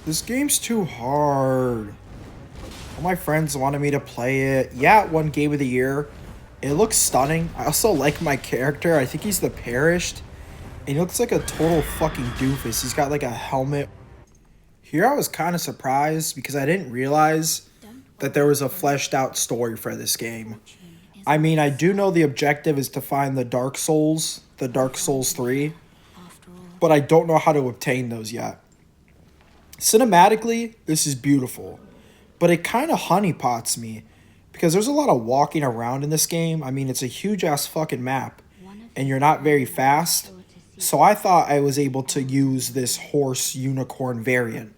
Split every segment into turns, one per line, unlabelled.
This game's too hard. All my friends wanted me to play it. Yeah, it won Game of the Year. It looks stunning. I also like my character. I think he's the Perished. And he looks like a total fucking doofus. He's got like a helmet. Here I was kind of surprised because I didn't realize that there was a fleshed out story for this game. I mean, I do know the objective is to find the Dark Souls 3, but I don't know how to obtain those yet. Cinematically, this is beautiful, but it kind of honeypots me because there's a lot of walking around in this game. I mean, it's a huge ass fucking map, and you're not very fast. So I thought I was able to use this horse unicorn variant,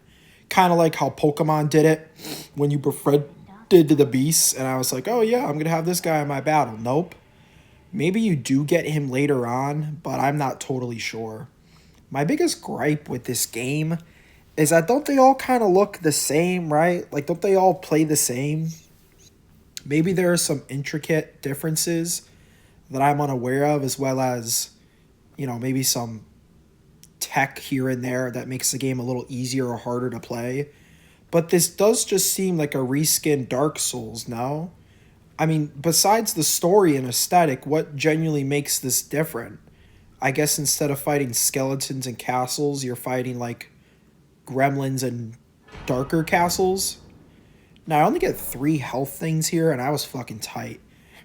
kind of like how Pokemon did it when you befriended the beasts. And I was like, oh yeah, I'm gonna have this guy in my battle. Nope. Maybe you do get him later on, but I'm not totally sure. My biggest gripe with this game is that don't they all kind of look the same, right? Like, don't they all play the same? Maybe there are some intricate differences that I'm unaware of, as well as, maybe some tech here and there that makes the game a little easier or harder to play. But this does just seem like a reskin Dark Souls, no? I mean, besides the story and aesthetic, what genuinely makes this different? I guess instead of fighting skeletons and castles, you're fighting like gremlins and darker castles. Now, I only get 3 health things here, and I was fucking tight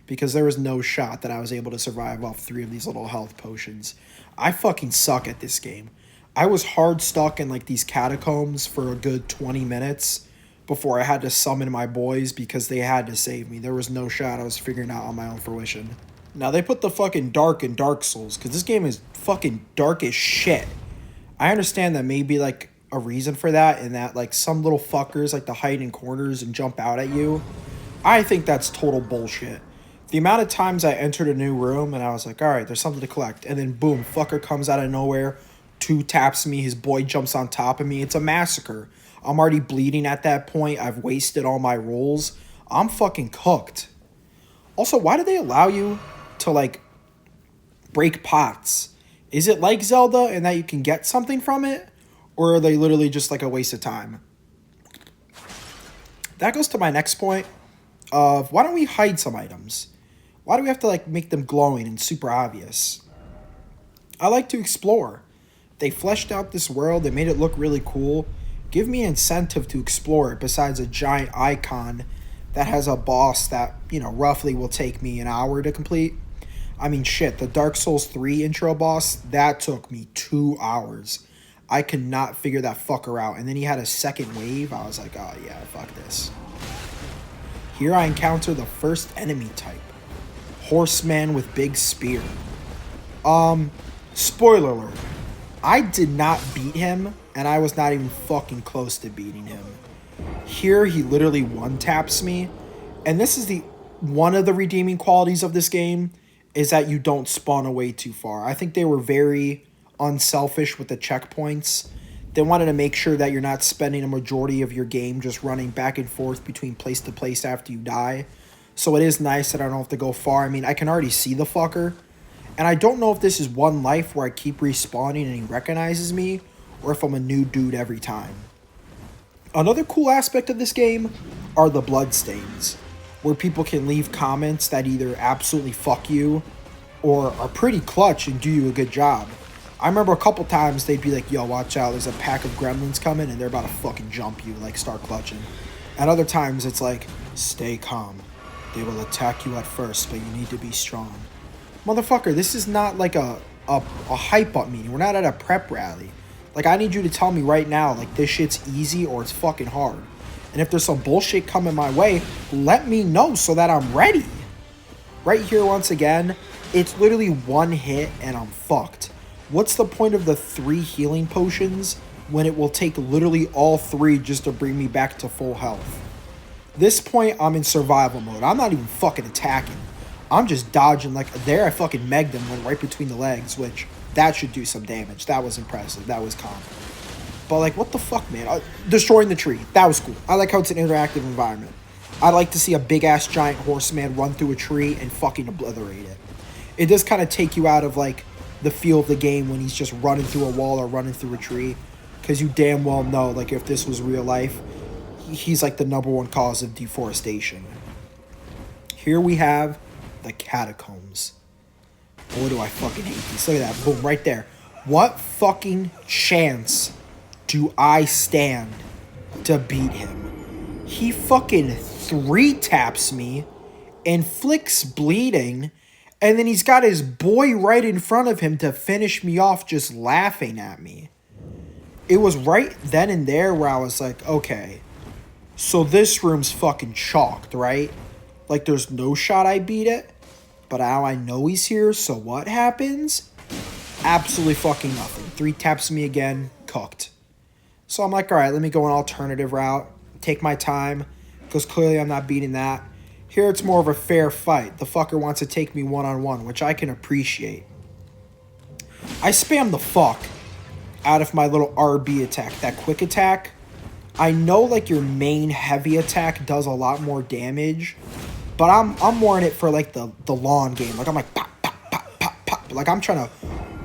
because there was no shot that I was able to survive off 3 of these little health potions. I fucking suck at this game. I was hard stuck in like these catacombs for a good 20 minutes before I had to summon my boys because they had to save me. There was no shot I was figuring out on my own fruition. Now, they put the fucking dark in Dark Souls because this game is fucking dark as shit. I understand that maybe like a reason for that, and that like some little fuckers like to hide in corners and jump out at you. I think that's total bullshit. The amount of times I entered a new room and I was like, all right, there's something to collect, and then boom, fucker comes out of nowhere, 2 taps me, his boy jumps on top of me. It's a massacre. I'm already bleeding at that point. I've wasted all my rolls. I'm fucking cooked. Also, why do they allow you to like break pots? Is it like Zelda in that you can get something from it? Or are they literally just like a waste of time? That goes to my next point of why don't we hide some items? Why do we have to like make them glowing and super obvious? I like to explore. They fleshed out this world. They made it look really cool. Give me incentive to explore it besides a giant icon that has a boss that, roughly will take me an hour to complete. I mean, shit, the Dark Souls 3 intro boss, that took me 2 hours. I could not figure that fucker out. And then he had a second wave. I was like, oh yeah, fuck this. Here I encounter the first enemy type. Horseman with big spear. Spoiler alert. I did not beat him, and I was not even fucking close to beating him. Here he literally one-taps me. And this is one of the redeeming qualities of this game, is that you don't spawn away too far. I think they were very unselfish with the checkpoints. They wanted to make sure that you're not spending a majority of your game just running back and forth between place to place after you die. So it is nice that I don't have to go far. I mean, I can already see the fucker. And I don't know if this is one life where I keep respawning and he recognizes me, or if I'm a new dude every time. Another cool aspect of this game are the bloodstains, where people can leave comments that either absolutely fuck you or are pretty clutch and do you a good job. I remember a couple times they'd be like, yo, watch out, there's a pack of gremlins coming and they're about to fucking jump you, like start clutching. At other times it's like, stay calm. They will attack you at first, but you need to be strong. Motherfucker, this is not like a hype up meeting. We're not at a prep rally. Like, I need you to tell me right now, like, this shit's easy or it's fucking hard. And if there's some bullshit coming my way, let me know so that I'm ready. Right here, once again, it's literally one hit and I'm fucked. What's the point of the 3 healing potions when it will take literally all 3 just to bring me back to full health? This point, I'm in survival mode. I'm not even fucking attacking. I'm just dodging. Like, there I fucking megged him, went right between the legs, which that should do some damage. That was impressive. That was calm. But, like, what the fuck, man? Destroying the tree. That was cool. I like how it's an interactive environment. I'd like to see a big-ass giant horseman run through a tree and fucking obliterate it. It does kind of take you out of, like, the feel of the game when he's just running through a wall or running through a tree. Because you damn well know, like, if this was real life, he's like the #1 cause of deforestation. Here we have the Catacombs. Boy, do I fucking hate these. Look at that. Boom, right there. What fucking chance do I stand to beat him? He fucking 3-taps me, inflicts bleeding, and then he's got his boy right in front of him to finish me off just laughing at me. It was right then and there where I was like, okay, so this room's fucking chalked, right? Like, there's no shot I beat it, but now I know he's here, so what happens? Absolutely fucking nothing. 3-taps me again, cooked. So I'm like, all right, let me go an alternative route, take my time, because clearly I'm not beating that. Here it's more of a fair fight. The fucker wants to take me one-on-one, which I can appreciate. I spam the fuck out of my little RB attack, that quick attack. I know, like, your main heavy attack does a lot more damage, but I'm more in it for, like, the long game. Like, I'm like, pop, pop, pop, pop, pop. Like, I'm trying to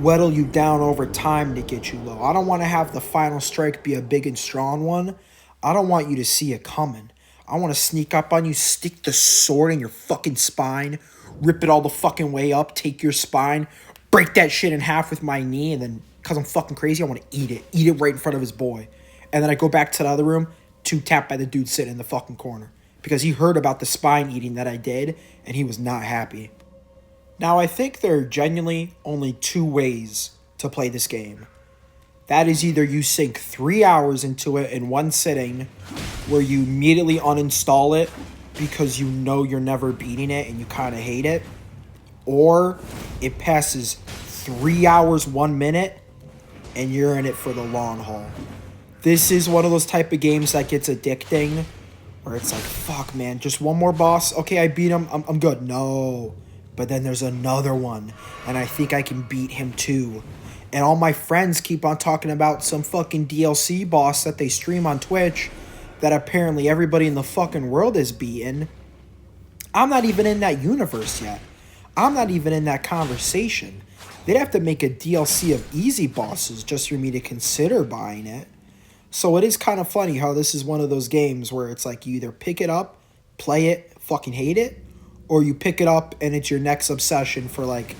whittle you down over time to get you low. I don't want to have the final strike be a big and strong one. I don't want you to see it coming. I want to sneak up on you, stick the sword in your fucking spine, rip it all the fucking way up, take your spine, break that shit in half with my knee, and then, because I'm fucking crazy, I want to eat it. Eat it right in front of his boy. And then I go back to the other room, 2-tap by the dude sitting in the fucking corner. Because he heard about the spine eating that I did, and he was not happy. Now, I think there are genuinely only 2 ways to play this game. That is either you sink 3 hours into it in one sitting, where you immediately uninstall it because you know you're never beating it and you kind of hate it, or it passes 3 hours, 1 minute, and you're in it for the long haul. This is one of those type of games that gets addicting, where it's like, fuck, man, just one more boss. Okay, I beat him. I'm good. No. But then there's another one, and I think I can beat him too. And all my friends keep on talking about some fucking DLC boss that they stream on Twitch that apparently everybody in the fucking world is beating. I'm not even in that universe yet. I'm not even in that conversation. They'd have to make a DLC of easy bosses just for me to consider buying it. So it is kind of funny how this is one of those games where it's like you either pick it up, play it, fucking hate it, or you pick it up and it's your next obsession for like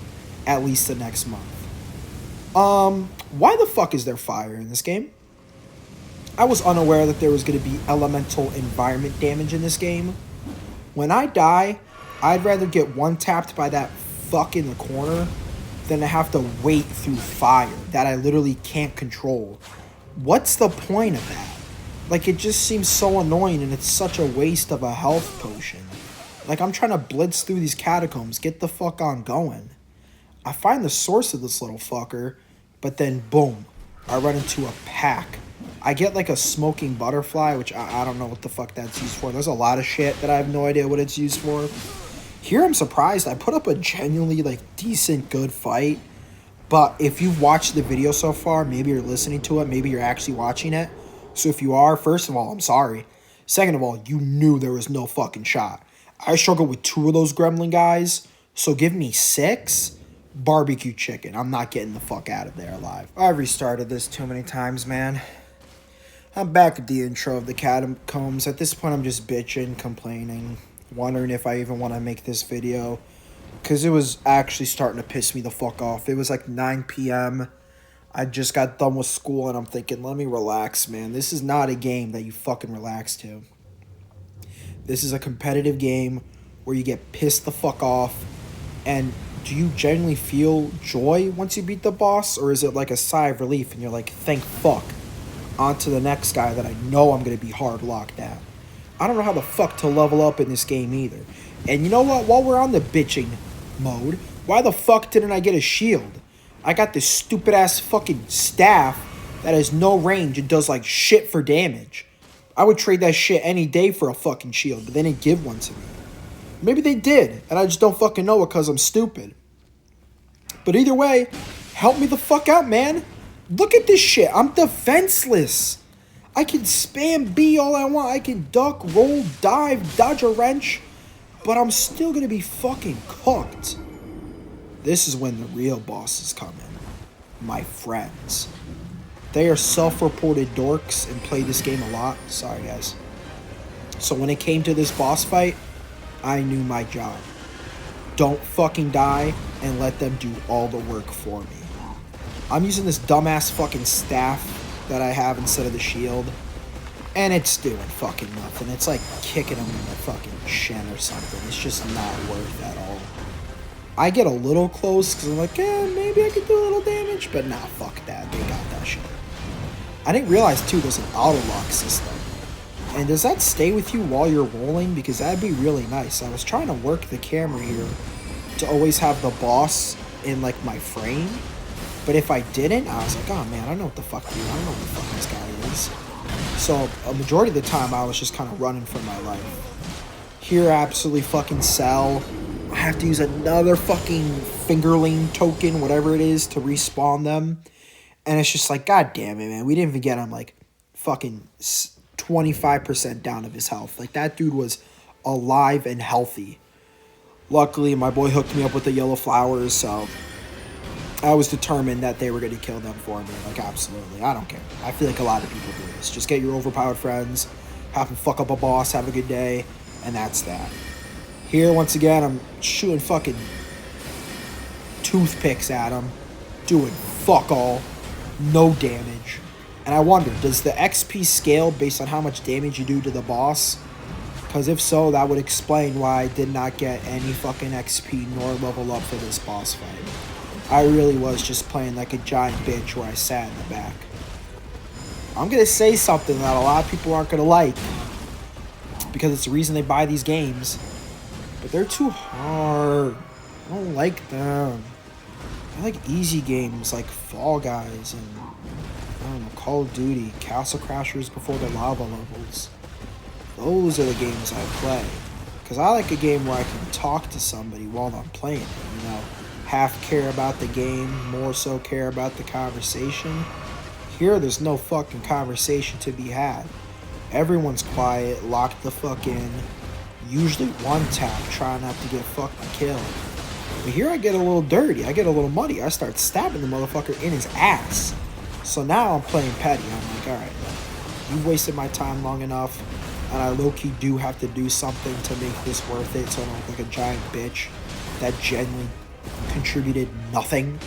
at least the next month. Why the fuck is there fire in this game? I was unaware that there was going to be elemental environment damage in this game. When I die, I'd rather get 1-tapped by that fuck in the corner than to have to wait through fire that I literally can't control. What's the point of that? Like, it just seems so annoying and it's such a waste of a health potion. Like, I'm trying to blitz through these catacombs. Get the fuck on going. I find the source of this little fucker, but then boom, I run into a pack. I get like a smoking butterfly, which I don't know what the fuck that's used for. There's a lot of shit that I have no idea what it's used for. Here I'm surprised. I put up a genuinely like decent good fight. But if you've watched the video so far, maybe you're listening to it, maybe you're actually watching it. So if you are, first of all, I'm sorry. Second of all, you knew there was no fucking shot. I struggled with 2 of those gremlin guys, so give me 6. Barbecue chicken. I'm not getting the fuck out of there alive. I've restarted this too many times, man. I'm back at the intro of the Catacombs. At this point, I'm just bitching, complaining, wondering if I even want to make this video. Because it was actually starting to piss me the fuck off. It was like 9 p.m. I just got done with school, and I'm thinking, let me relax, man. This is not a game that you fucking relax to. This is a competitive game where you get pissed the fuck off. And do you genuinely feel joy once you beat the boss? Or is it like a sigh of relief and you're like, thank fuck. On to the next guy that I know I'm going to be hard locked at. I don't know how the fuck to level up in this game either. And you know what? While we're on the bitching mode, why the fuck didn't I get a shield? I got this stupid ass fucking staff that has no range and does like shit for damage. I would trade that shit any day for a fucking shield, but they didn't give one to me. Maybe they did, and I just don't fucking know it because I'm stupid. But either way, help me the fuck out, man. Look at this shit. I'm defenseless. I can spam B all I want. I can duck, roll, dive, dodge a wrench. But I'm still going to be fucking cooked. This is when the real bosses come in. My friends. They are self-reported dorks and play this game a lot. Sorry, guys. So when it came to this boss fight, I knew my job. Don't fucking die and let them do all the work for me. I'm using this dumbass fucking staff that I have instead of the shield. And it's doing fucking nothing. It's like kicking him in the fucking shin or something. It's just not worth at all. I get a little close because I'm like, maybe I could do a little damage. But nah, fuck that. They got that shit. I didn't realize, too, there's an auto-lock system. And does that stay with you while you're rolling? Because that'd be really nice. I was trying to work the camera here to always have the boss in, like, my frame. But if I didn't, I was like, oh, man, I don't know what the fuck to do. I don't know what the fuck this guy is. So a majority of the time, I was just kind of running for my life. Here, I absolutely fucking sell. I have to use another fucking fingerling token, whatever it is, to respawn them. And it's just like, god damn it, man. We didn't even get him, like, fucking 25% down of his health. Like, that dude was alive and healthy. Luckily, my boy hooked me up with the yellow flowers, so I was determined that they were going to kill them for me. Like, absolutely. I don't care. I feel like a lot of people do this. Just get your overpowered friends, have them fuck up a boss, have a good day, and that's that. Here, once again, I'm shooting fucking toothpicks at him, doing fuck all, no damage. And I wonder, does the XP scale based on how much damage you do to the boss? Because if so, that would explain why I did not get any fucking XP nor level up for this boss fight. I really was just playing like a giant bitch where I sat in the back. I'm going to say something that a lot of people aren't going to like, because it's the reason they buy these games. But they're too hard. I don't like them. I like easy games like Fall Guys and, I don't know, Call of Duty, Castle Crashers before the lava levels. Those are the games I play. Because I like a game where I can talk to somebody while I'm playing it, you know. Half care about the game, more so care about the conversation. Here, there's no fucking conversation to be had. Everyone's quiet, locked the fuck in. Usually one tap, trying not to get fucking killed. But here I get a little dirty, I get a little muddy. I start stabbing the motherfucker in his ass. So now I'm playing petty. I'm like, alright, you've wasted my time long enough. And I low-key do have to do something to make this worth it, so I don't look like a giant bitch that genuinely contributed nothing.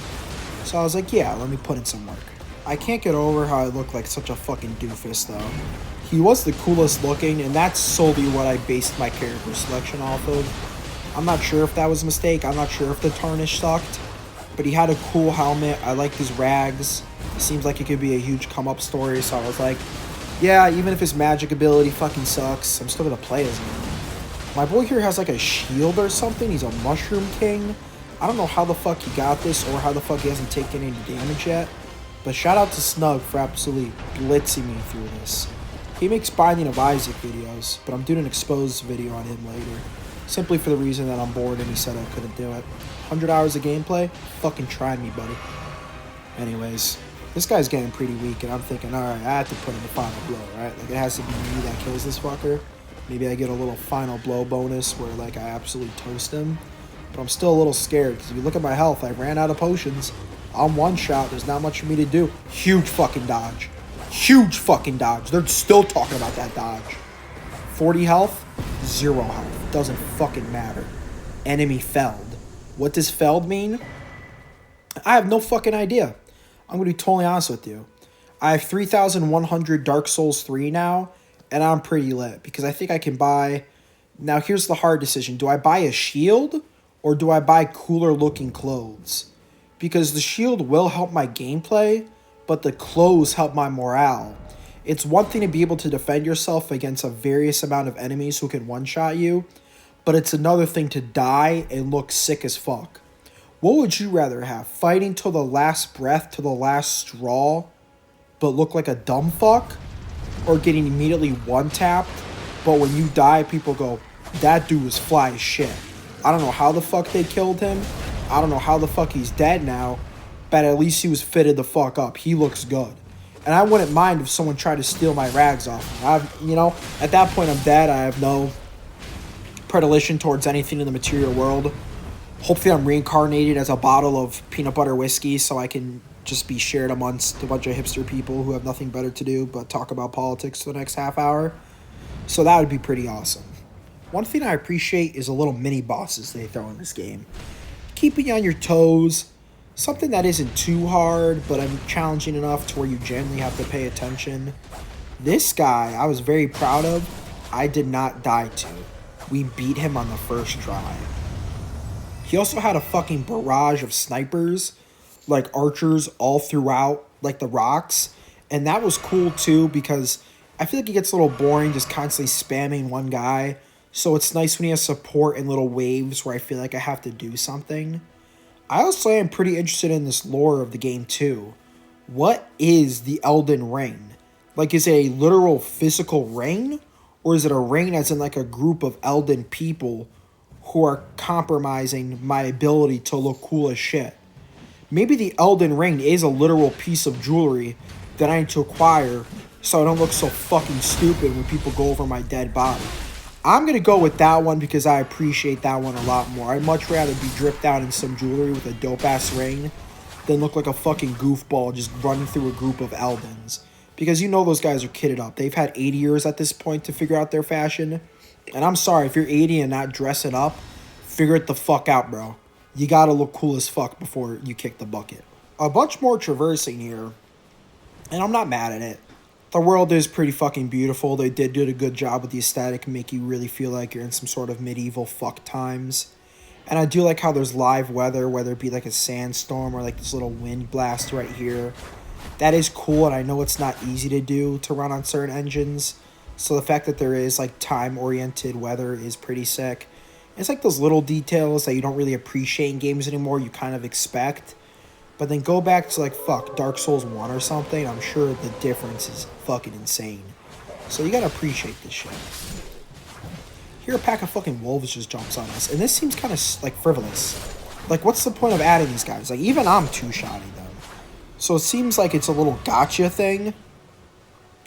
So I was like, yeah, let me put in some work. I can't get over how I look like such a fucking doofus, though. He was the coolest looking, and that's solely what I based my character selection off of. I'm not sure if that was a mistake. I'm not sure if the tarnish sucked. But he had a cool helmet. I liked his rags. It seems like it could be a huge come-up story, so I was like, yeah, even if his magic ability fucking sucks, I'm still gonna play as him. My boy here has like a shield or something. He's a mushroom king. I don't know how the fuck he got this or how the fuck he hasn't taken any damage yet. But shout out to Snug for absolutely blitzing me through this. He makes Binding of Isaac videos, but I'm doing an exposed video on him later. Simply for the reason that I'm bored and he said I couldn't do it. 100 hours of gameplay? Fucking try me, buddy. Anyways, this guy's getting pretty weak, and I'm thinking, alright, I have to put in the final blow, right? Like, it has to be me that kills this fucker. Maybe I get a little final blow bonus where, like, I absolutely toast him. But I'm still a little scared, because if you look at my health, I ran out of potions. I'm one shot. There's not much for me to do. Huge fucking dodge. Huge fucking dodge. They're still talking about that dodge. 40 health, 0 health. Doesn't fucking matter. Enemy felled. What does felled mean? I have no fucking idea. I'm going to be totally honest with you. I have 3,100 Dark Souls 3 now, and I'm pretty lit, because I think I can buy... Now, here's the hard decision. Do I buy a shield, or do I buy cooler looking clothes? Because the shield will help my gameplay, but the clothes help my morale. It's one thing to be able to defend yourself against a various amount of enemies who can one-shot you, but it's another thing to die and look sick as fuck. What would you rather have? Fighting till the last breath, to the last straw, but look like a dumb fuck? Or getting immediately one-tapped, but when you die, people go, that dude was fly as shit. I don't know how the fuck they killed him. I don't know how the fuck he's dead now, but at least he was fitted the fuck up. He looks good. And I wouldn't mind if someone tried to steal my rags off me. At that point, I'm dead. I have no predilection towards anything in the material world. Hopefully I'm reincarnated as a bottle of peanut butter whiskey so I can just be shared amongst a bunch of hipster people who have nothing better to do but talk about politics for the next half hour. So that would be pretty awesome. One thing I appreciate is the little mini bosses they throw in this game. Keeping you on your toes, something that isn't too hard, but challenging enough to where you genuinely have to pay attention. This guy, I was very proud of. I did not die to. We beat him on the first try. He also had a fucking barrage of snipers, like archers all throughout, like the rocks. And that was cool too, because I feel like it gets a little boring just constantly spamming one guy. So it's nice when he has support in little waves where I feel like I have to do something. I also am pretty interested in this lore of the game too. What is the Elden Ring? Like, is it a literal physical ring? Or is it a ring as in like a group of Elden people who are compromising my ability to look cool as shit? Maybe the Elden Ring is a literal piece of jewelry that I need to acquire so I don't look so fucking stupid when people go over my dead body. I'm going to go with that one because I appreciate that one a lot more. I'd much rather be dripped out in some jewelry with a dope-ass ring than look like a fucking goofball just running through a group of Eldens. Because you know those guys are kitted up. They've had 80 years at this point to figure out their fashion. And I'm sorry, if you're 80 and not dressing up, figure it the fuck out, bro. You gotta look cool as fuck before you kick the bucket. A bunch more traversing here. And I'm not mad at it. The world is pretty fucking beautiful. They did a good job with the aesthetic and make you really feel like you're in some sort of medieval fuck times. And I do like how there's live weather, whether it be like a sandstorm or like this little wind blast right here. That is cool, and I know it's not easy to do to run on certain engines. So the fact that there is like time-oriented weather is pretty sick. It's like those little details that you don't really appreciate in games anymore, you kind of expect. But then go back to like, Dark Souls 1 or something, I'm sure the difference is fucking insane. So you gotta appreciate this shit. Here a pack of fucking wolves just jumps on us, and this seems kind of like frivolous. Like, what's the point of adding these guys? Like, even I'm two-shotting them. So it seems like it's a little gotcha thing,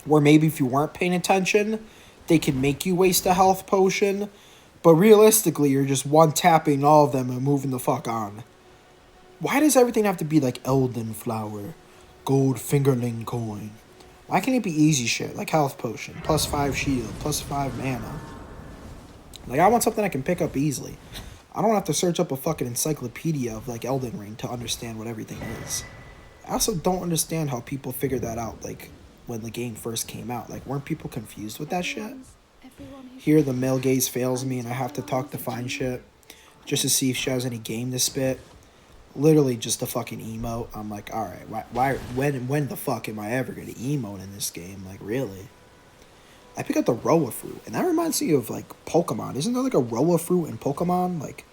where maybe if you weren't paying attention, they could make you waste a health potion, but realistically, you're just one-tapping all of them and moving the fuck on. Why does everything have to be like Elden flower, gold fingerling coin? Why can't it be easy shit, like health potion, +5 shield, +5 mana? Like, I want something I can pick up easily. I don't have to search up a fucking encyclopedia of, like, Elden Ring to understand what everything is. I also don't understand how people figured that out, like, when the game first came out. Like, weren't people confused with that shit? Here, the male gaze fails me, and I have to talk to Fine Shit just to see if she has any game to spit. Literally just a fucking emote. I'm like, alright, when the fuck am I ever gonna emote in this game? Like, really? I pick up the Roa fruit, and that reminds me of, like, Pokemon. Isn't there, like, a Roa fruit in Pokemon? Like,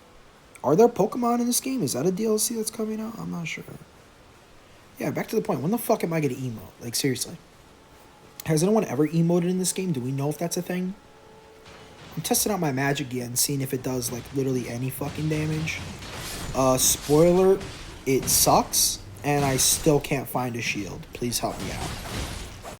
are there Pokemon in this game? Is that a DLC that's coming out? I'm not sure. Yeah, back to the point. When the fuck am I gonna emote? Like, seriously. Has anyone ever emoted in this game? Do we know if that's a thing? I'm testing out my magic again, seeing if it does, like, literally any fucking damage. Spoiler, it sucks, and I still can't find a shield. Please help me out.